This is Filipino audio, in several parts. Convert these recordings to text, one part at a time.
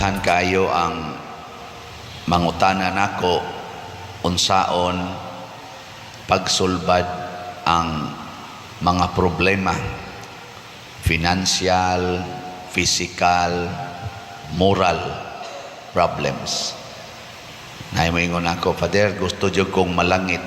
daghan kayo ang mangutana nako unsaon pagsulbad ang mga problema financial, physical, moral problems. Naimoingon ako, Father, gusto jud kong malangit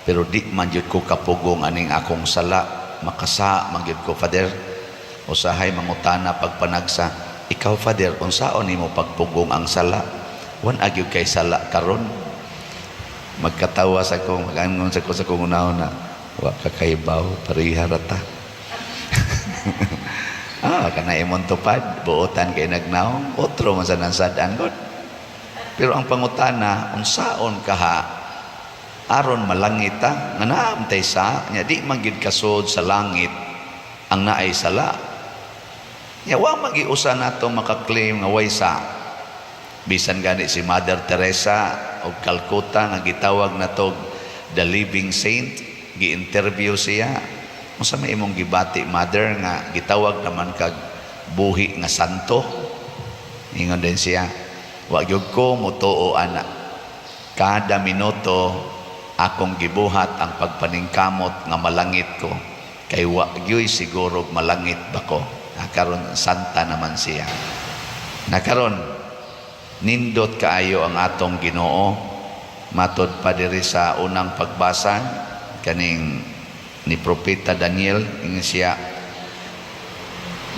pero di man jud ko kapugong aning akong sala, makasa man jud ko, Father. Usahay mangutana pagpanagsa, ikaw, Father, unsaon nimo pagpugong ang sala? Wan agyud kay sala karon. Magkatawa sa kong magangon sa kong unahon na wa kakaibaw pariharata. Kana imong tupad buotan kay nagnaong otro man sa nansad-an god. Pero ang pangutana unsaon kaha aron malangit ta nga naam tay sa nya di man gid kasud sa langit ang naay sala. Nya wa magiusa nato makaklaim nga way sa bisan gani si Mother Teresa of Calcutta nga gitawag natog the living saint, gi-interview siya. Unsa may imong gibati, Mother, nga gitawag naman kag buhi nga santo? Ingon din siya, wa gyud ko mutuo ana. Kada minuto akong gibuhat ang pagpaningkamot nga malangit ko. Kay wa gyud siguro malangit ba ko. Karon santa naman siya. Nakaron nindot kaayo ang atong Ginoo. Matod pa diri sa unang pagbasa kaning ni Propeta Daniel, ingin siya,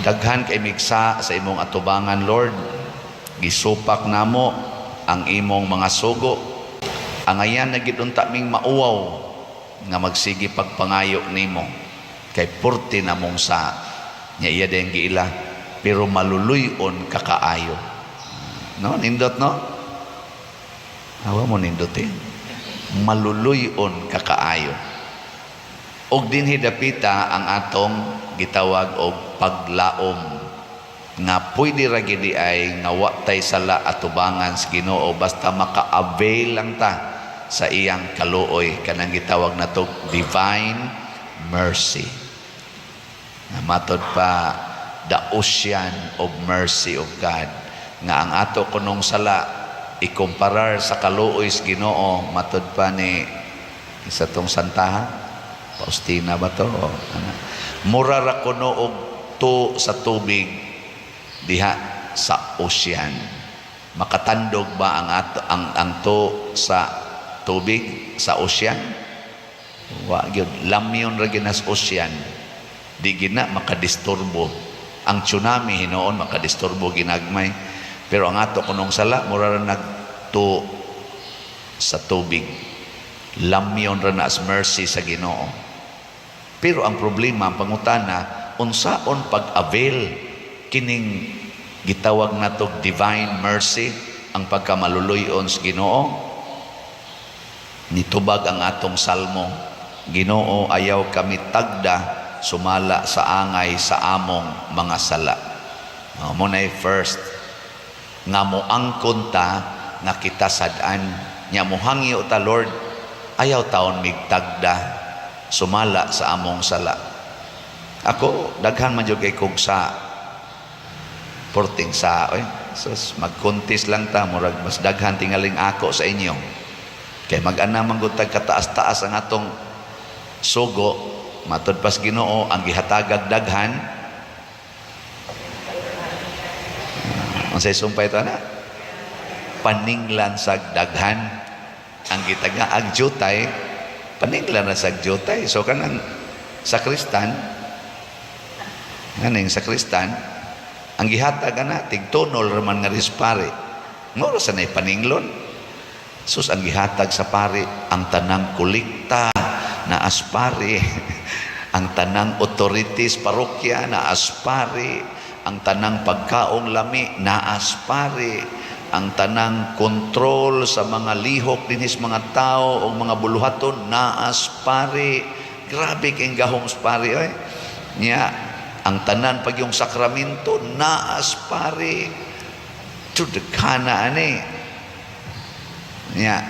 daghan kay migsa sa imong atubangan, Lord. Gisupak namo ang imong mga sugo. Angayan na gid unta ming mauwaw nga magsigi pagpangayo nimo. Kay purti namong sa nya iya den giila, pero maluluyon kakaayo. No, nindot no? Awa mo nindotin. Maluluyon kakaayo. Og dinhi dapita ang atong gitawag og paglaom nga pwede ra gid ay nga wa tay sala atubangan sa Ginoo basta maka-avail lang ta sa iyang kaluoy, kanang gitawag nato divine mercy. Nga matod pa the ocean of mercy of God, nga ang ato kunong sala ikumparar sa kaluoy sa Ginoo. Matod pa ni isa tong santahan Faustina ba to? Mura ra kuno og to sa tubig diha sa ocean. Makatandog ba ang to sa tubig sa ocean? Wa gyud, lamyon ra ginas ocean. Di gina makadisturbo. Ang tsunami hinoon makadisturbo ginagmay. Pero ang ato kunong sala mura ra nagto sa tubig. Lamyon ra na as mercy sa Ginoo. Pero ang problema, ang pangutana, unsaon pag-avail kining gitawag natog divine mercy, ang pagkamaluluyon sa Ginoo. Nitubag ang atong salmo, Ginoo, ayaw kami tagda sumala sa angay sa among mga sala. Muna first, nga moangkon ta nga kita sadaan, nya mohangyo ta, Lord, ayaw taon migtagda sumala sa among sala. Ako daghan man jud kay kog sa porting sa sus magkontis lang ta murag mas daghan tingaling ako sa inyo. Kay mag-ana man gud tag kataas-taas ang atong sugo, matud pas Ginoo ang gihatagag daghan. Unsay sumpay ta na? Paninglan sa daghan ang gitagaag jutay, paninglan na sa jutay. So kanang sakristan, nganing sakristan, ang gihatag na tigtunol raman nga rispare. Ngoro sa nay paninglon. Sus ang gihatag sa pare ang tanang kulikta na aspare, ang tanang authorities parokya na aspare, ang tanang pagkaong lami na aspare, ang tanang kontrol sa mga lihok dinis mga tao o mga buluhaton naas pare. Grabe kayong gahong pare nya ang tanan pag yung sakramento naas pare. Tudekana ani nya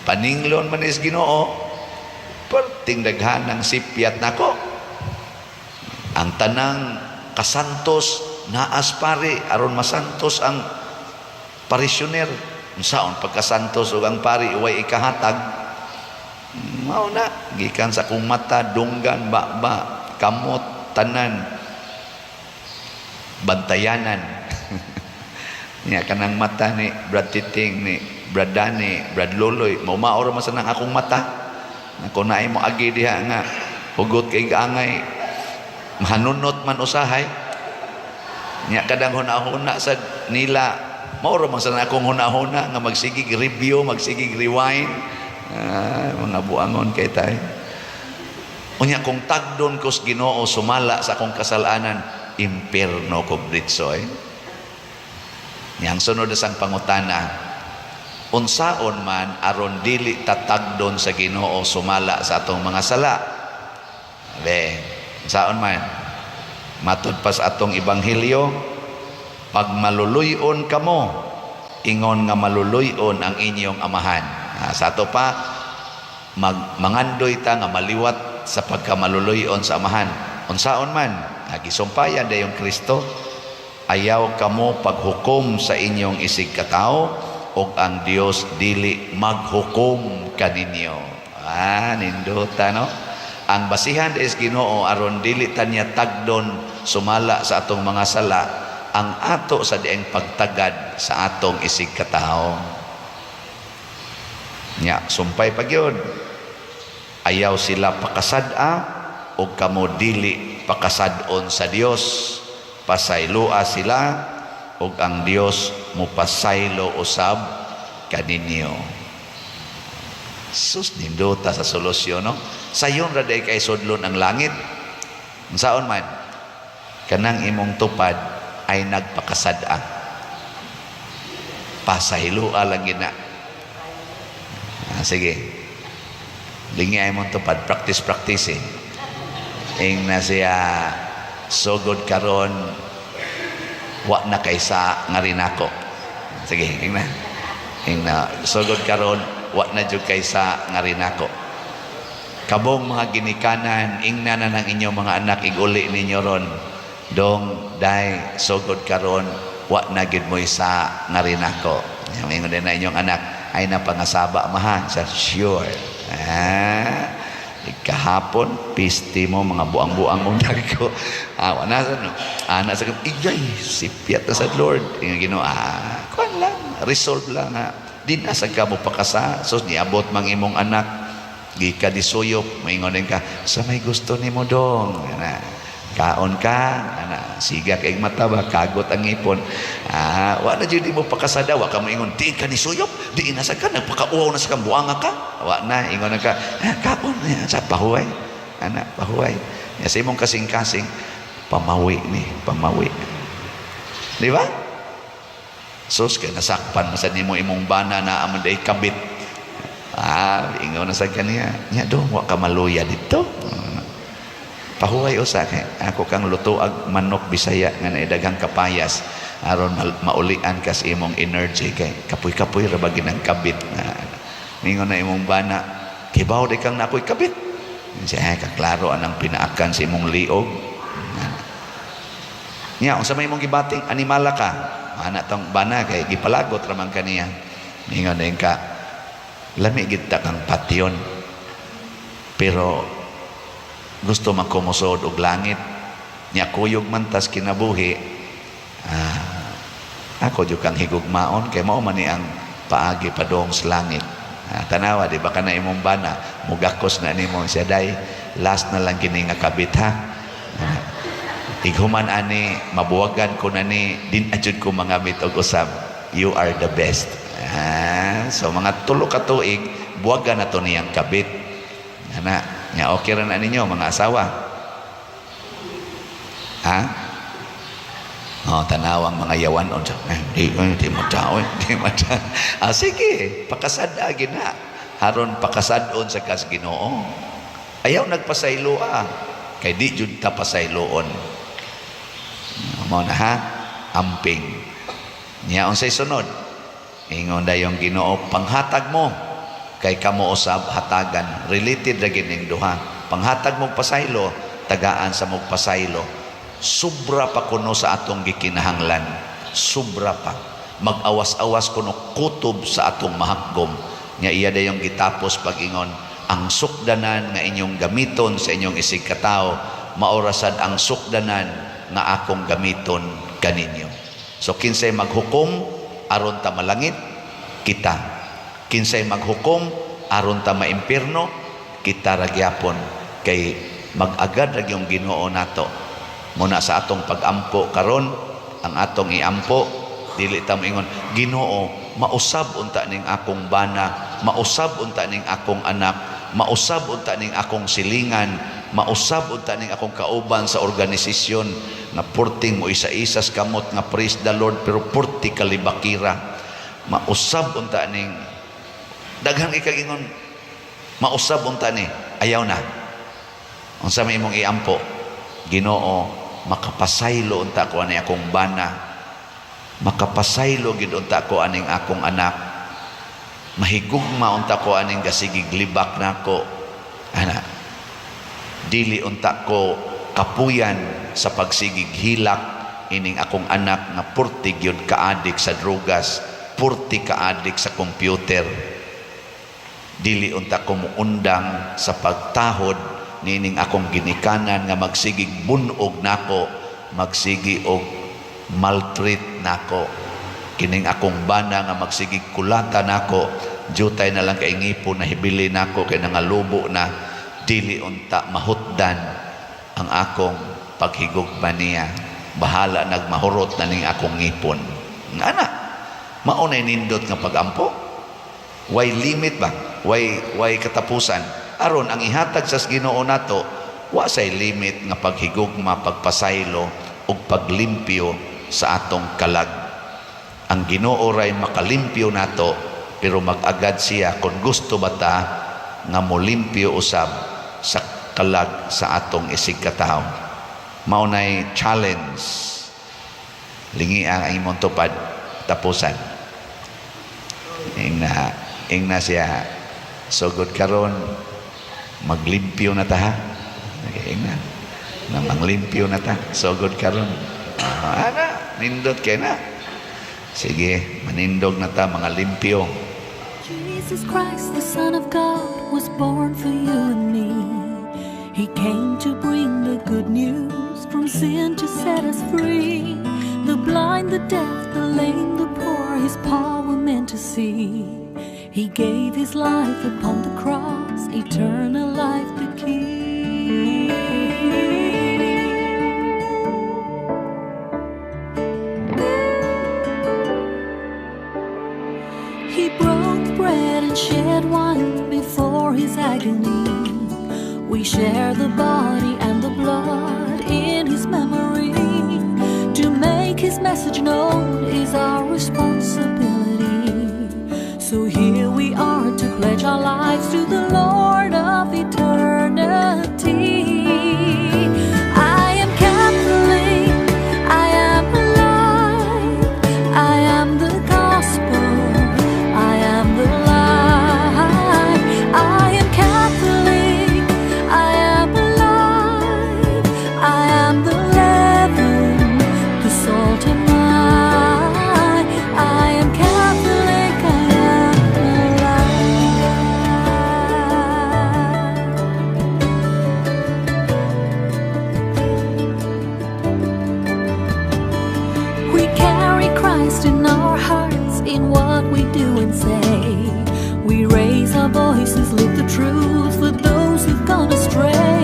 paninglon man is Ginoo perting daghan ng sipyat nako. Ang tanang kasantos naas pare aron masantos ang Parisyoner, unsaon pagkasantos ug ang pari way ikahatag, mao na gikan sa akong mata, dunggan, ba, kamot, tanan, bantayanan. Nya kanang mata ni Brad Titing, ni Brad Dani, Brad Loloy, maumaor man sa nang akong mata. Kung naay mo agi diha nga hugot kay kaangay, mahanunot man usahay. Nya kadang huna-huna sa nila, maoro man sa nang akong huna-huna nga magsigig review, magsigig rewind. Mga buangon kay tay. Unya kung tagdon ko sa Ginoo sumala sa akong kasalanan, impierno ko britsoy. Yang sunod sang pangutana, unsaon man aron dili tatagdon sa Ginoo sumala sa atong mga sala? Unsaon man? Matud pa sa atong ebanghelyo, pag maluluyon kamo, ingon nga maluluyon ang inyong amahan. Sa ato pa, mangandoy ta nga maliwat sa pagkamaluluyon sa amahan. Unsaon man, gisumpayan dayong Kristo, ayaw kamo paghukom sa inyong isig katao, og ang Dios dili maghukom kaninyo. Ninduta no? Ang basihan is Ginoo aron dili tanya tagdon sumala sa atong mga sala, ang ato sa dieng pagtagad sa atong isig katao. Nya sumpay pagyud, ayaw sila pakasad-a og kamo dili pakasad-on sa Dios. Pasaylua sila ug ang Dios mupasaylo usab kaninyo. Sus, nindota sa solusyon, no? Sayon ra day kay sudlon ang langit. Unsaon man, kanang imong tupad ay nagpakasad-a. Pasaylua lang gina. Sige, lingi ay mong tupad, practice ing na siya sugod karon wa na kaysa nga rin ako. Sige, ing na sugod karon wa na jud kaysa nga rin ako. Kabong mga ginikanan, ingna na ng inyong mga anak, iguli ninyo ron, dong day sugod karon wa na gid mo isa nga rin ako. Ingon din na inyong anak, ay napangasaba mahan sa sure. Kahapon pisti mo mga buang-buang mong dago. Wana sa no. Ana sa iyay sipiat na sa Lord. Ingon Ginoo, kuan lang, resolve lang ha. Di na sa ka mo pakasa. So niabot mang imong anak, gi ka disuyop, maingon din ka, sa may gusto nimo dong. Kaon ka, siga kay mata ba, kagot ang ipon. Wa na jud mo pakasada, wa ka moingon, di ka ni suyop, di na sa ka, nagpakauaw na sa kambuanga ka. Wa na, ingon na ka, kaon na, sa pahuway. Pahuway. Sa imong kasing-kasing, pamawi. Di ba? Sus, kaya nasakpan mo sa nimo imong bana na amon day kabit. Ingon na sa kaniya, nya do, wa ka maluya dito. Pahuway usa kay ako kang lutuag manok Bisaya nga naidagang kapayas aron maulian kas imong energy kay kapoy-kapoy ra bagi nang kabit na ningon na imong bana kibaw di kang nakoy kabit siya kaklaro anang pinaakan sa imong liog nya unsa may imong gibating animala ka ana tong bana kay gipalagot ra man kaniya ningon na ka lami gid ta kang patyon pero gusto makumusod og langit nya kuyog man tas kinabuhi ako jud kang higugmaon kay mao man ni ang paagi padong sa langit tanawa di ba kana imong bana mugakos na nimo siya day last na lang kini nga kabit ha ighuman ani mabuwagan ko na ni din ajud ko mga og usab you are the best so mga tulo ka tuig buwagan na to niyang kabit nya okay ra na ninyo mga asawa tanawang mga yawan di mo tao sige pakasad gina haron pakasadon sa kas Ginoo ayaw nagpasaylo kay di jud ta pasayloon mo na amping nya unsay sunod ingon dayong Ginoo panghatag mo kay kamo usab hatagan related ra gining duha panghatag mong pasaylo tagaan sa mong pasaylo sobra pa kuno sa atong gikinahanglan sobra pa mag-awas-awas kuno kutob sa atong mahakgom. Nga iya dayong gitapos pag-ingon, ang sukdanan nga inyong gamiton sa inyong isig katao, maorasad ang sukdanan nga akong gamiton kaninyo. So kinsay maghukom aron ta malangit, kita. Kinsay maghukom aron ta maimpierno, kita ragyapon. Kay mag-agad ra yung Ginoo nato. Muna sa atong pag-ampo karon, ang atong iampo, dili ta moingon, Ginoo, mausab unta ning akong bana, mausab unta ning akong anak, mausab unta ning akong silingan, mausab unta ning akong kauban sa organisasyon nga purting mo isa-isas kamot nga praise the Lord pero purti kalibakira. Mausab unta ning daghang ikagingon, mausab unta ni ayaw na. Unsa may imong iampo, Ginoo, makapasaylo unta ko ani akong bana, makapasaylo gid unta ko aning akong anak, mahigugma unta ko aning gasigig libak nako, ana, dili unta ko kapuyan sa pagsigig hilak ining akong anak nga purti gyud kaadik sa drogas, purti kaadik sa computer, dili unta ko muundang sa pagtahod nining akong ginikanan nga magsigig bunog nako, magsigi og maltreat nako, kining akong bana nga magsigig kulata nako, jutay na lang kay ngipon na hibili nako kay nangalubo na, dili unta mahutdan ang akong paghigugma niya, bahala nagmahurot na ning akong ngipon. Ana, maunay nindot nga pagampo, way limit ba, way katapusan. Aron ang ihatag sa Ginoo nato, wa say limit nga paghigugma, pagpasaylo ug paglimpyo sa atong kalag. Ang Ginoo ray makalimpyo nato, pero mag-agad siya kung gusto bata nga molimpyo usab sa kalag sa atong isig katao. Maunay challenge, lingi ang imong tupad, tapusan. Ingna siya, so good karon, maglimpyo na ta ha. Okay, na manglimpyo na ta. So good karon. Ana, nindot kay na. Sige, manindog na ta mga limpyo. Jesus Christ, the Son of God, was born for you and me. He came to bring the good news, from sin to set us free. The blind, the deaf, the lame, the poor, his power meant to see. He gave his life upon the cross, eternal life the key. He broke bread and shed wine before his agony. We share the body and the blood in his memory. To make his message known is our responsibility. So here we are to pledge our lives to the Lord of eternity. I am Catholic, I am alive, I am the gospel, I am the light. I am Catholic, I am alive, I am the leaven, the salt and light. I am Catholic, I am alive. We carry Christ in our hearts, in what we do and say. We raise our voices, live the truth for those who've gone astray.